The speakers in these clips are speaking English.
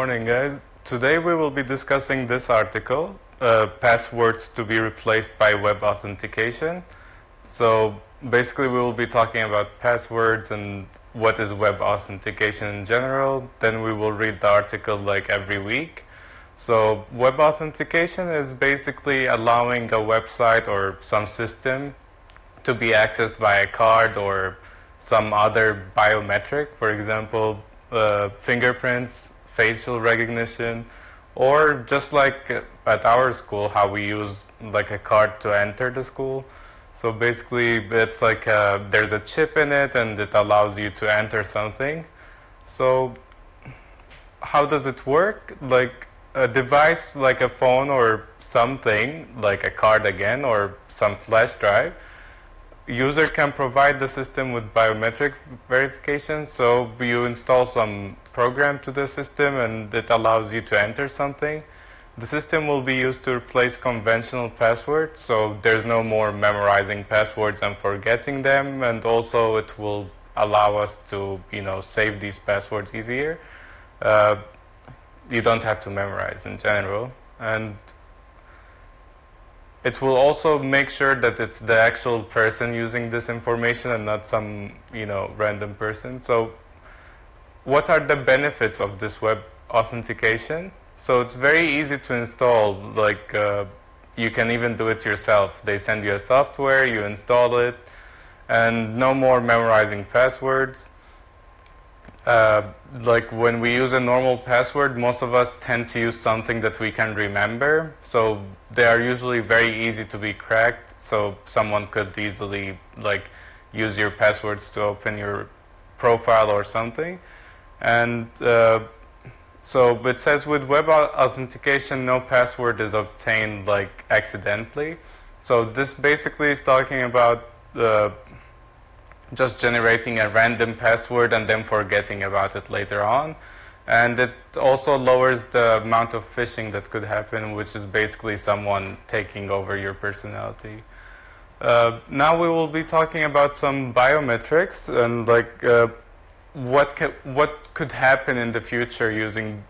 morning, guys. Today we will be discussing this article, passwords to be replaced by web authentication. So basically we will be talking about passwords and what is web authentication in general. Then we will read the article like every week. So web authentication is basically allowing a website or some system to be accessed by a card or some other biometric, for example, fingerprints, facial recognition, or just like at our school, how we use like a card to enter the school. So basically, it's like there's a chip in it, and it allows you to enter something. So how does it work? Like a device like a phone or something, like a card again, or some flash drive, user can provide the system with biometric verification. So you install some program to the system and it allows you to enter something. The system will be used to replace conventional passwords, so there's no more memorizing passwords and forgetting them, and also it will allow us to, save these passwords easier. You don't have to memorize in general, and it will also make sure that it's the actual person using this information and not some, random person. So what are the benefits of this web authentication? So it's very easy to install. Like you can even do it yourself. They send you a software, you install it, and no more memorizing passwords. Like when we use a normal password, most of us tend to use something that we can remember. So they are usually very easy to be cracked. So someone could easily use your passwords to open your profile or something. And so it says with web authentication, no password is obtained accidentally. So this basically is talking about just generating a random password and then forgetting about it later on. And it also lowers the amount of phishing that could happen, which is basically someone taking over your personality. Now we will be talking about some biometrics and what could happen in the future using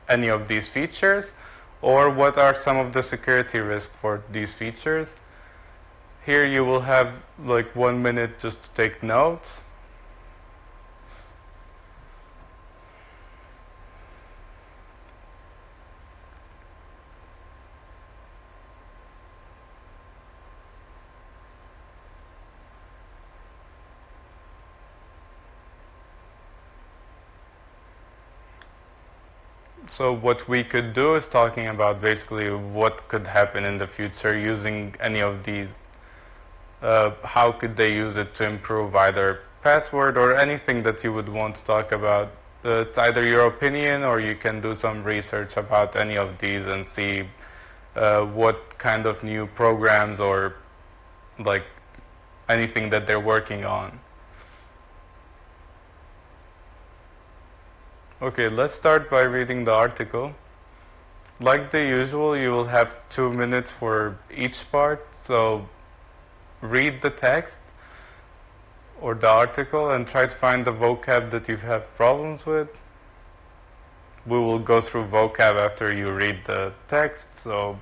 any of these features, or what are some of the security risks for these features. Here you will have 1 minute just to take notes. So what we could do is talking about basically what could happen in the future using any of these. How could they use it to improve either password or anything that you would want to talk about. It's either your opinion, or you can do some research about any of these and see what kind of new programs or anything that they're working on. Okay, let's start by reading the article. Like the usual, you will have 2 minutes for each part, so read the text or the article and try to find the vocab that you have problems with. We will go through vocab after you read the text, so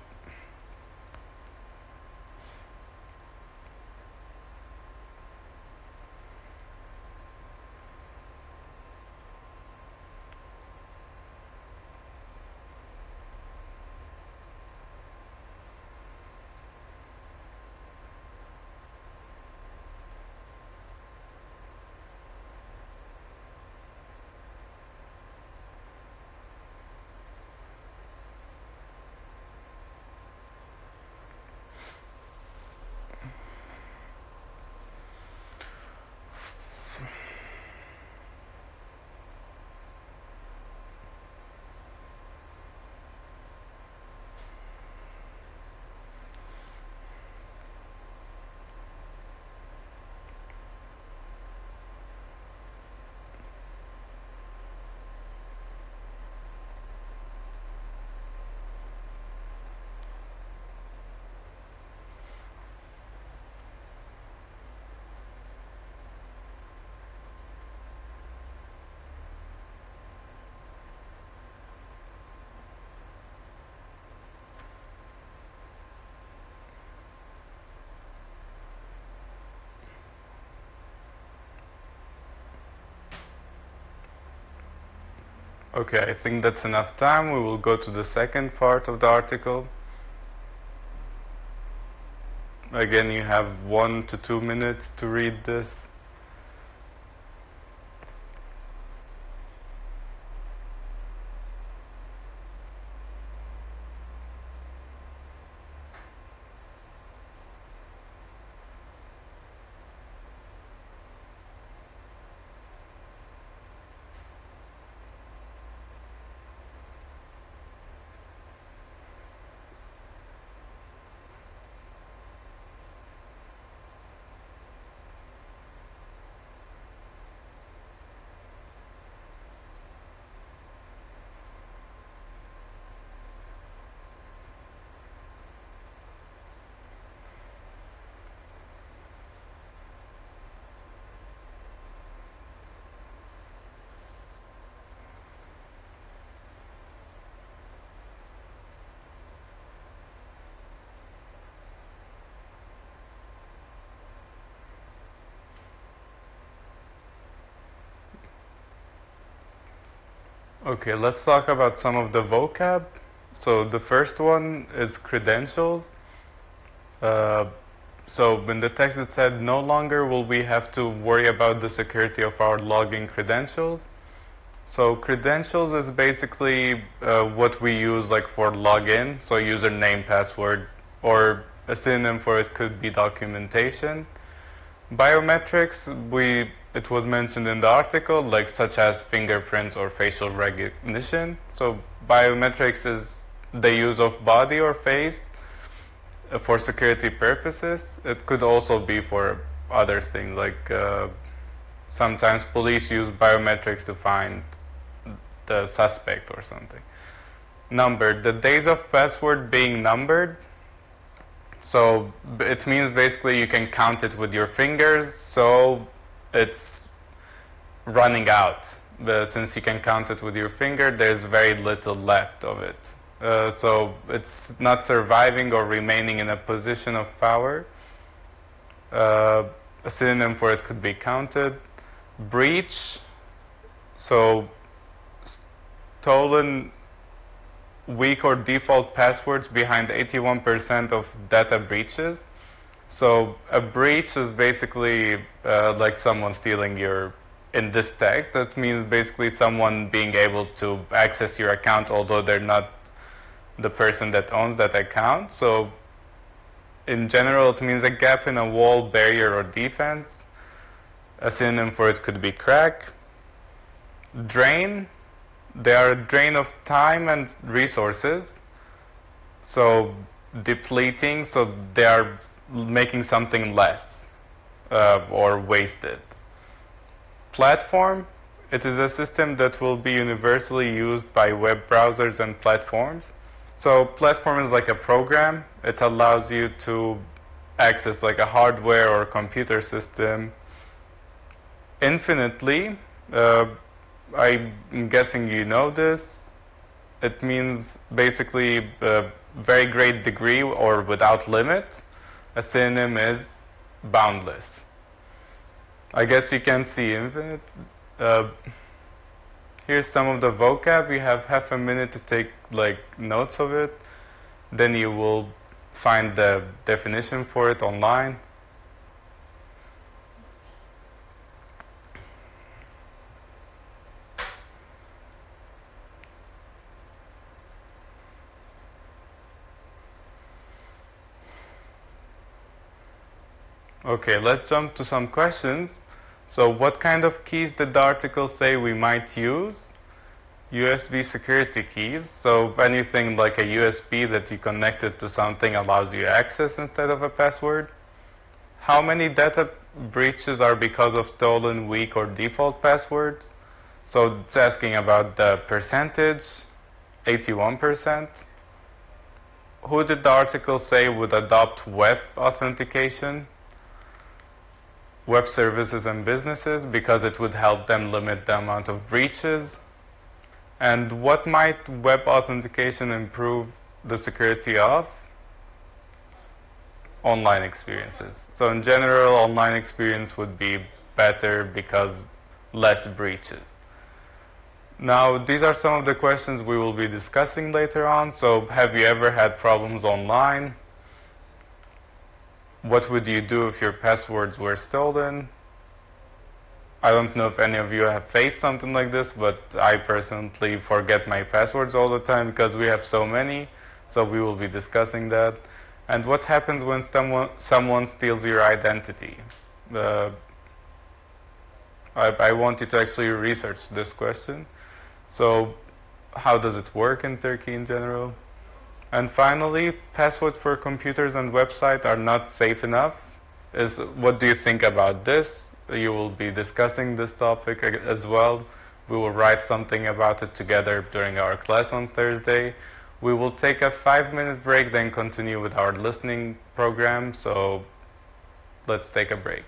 Okay, I think that's enough time. We will go to the second part of the article. Again, you have 1 to 2 minutes to read this. Okay, let's talk about some of the vocab. So the first one is credentials. So in the text it said, no longer will we have to worry about the security of our login credentials. So credentials is basically what we use like for login, so username, password, or a synonym for it could be documentation. Biometrics, it was mentioned in the article, like such as fingerprints or facial recognition. So biometrics is the use of body or face for security purposes. It could also be for other things, like sometimes police use biometrics to find the suspect or something. Numbered, the days of password being numbered. So it means basically you can count it with your fingers, so it's running out. But since you can count it with your finger, there's very little left of it. So it's not surviving or remaining in a position of power. A synonym for it could be counted. Breach, so stolen weak or default passwords behind 81% of data breaches. So a breach is basically like someone stealing in this text, that means basically someone being able to access your account although they're not the person that owns that account. So in general it means a gap in a wall, barrier, or defense. A synonym for it could be crack. Drain, they are a drain of time and resources. So depleting, so they are making something less or wasted. Platform, it is a system that will be universally used by web browsers and platforms. So platform is like a program. It allows you to access like a hardware or computer system infinitely. I'm guessing you know this. It means basically a very great degree or without limit. A synonym is boundless. I guess you can see infinite. Here's some of the vocab. You have half a minute to take like notes of it. Then you will find the definition for it online. Okay, let's jump to some questions. So what kind of keys did the article say we might use? USB security keys. So anything like a USB that you connected to something allows you access instead of a password. How many data breaches are because of stolen, weak, or default passwords? So it's asking about the percentage, 81%. Who did the article say would adopt web authentication? Web services and businesses, because it would help them limit the amount of breaches. And what might web authentication improve the security of? Online experiences. So in general, online experience would be better because less breaches. Now, these are some of the questions we will be discussing later on. So, have you ever had problems online? What would you do if your passwords were stolen? I don't know if any of you have faced something like this, but I personally forget my passwords all the time because we have so many. So we will be discussing that. And what happens when someone steals your identity? I want you to actually research this question. So how does it work in Turkey in general? And finally, passwords for computers and websites are not safe enough. What do you think about this? You will be discussing this topic as well. We will write something about it together during our class on Thursday. We will take a 5-minute break, then continue with our listening program. So let's take a break.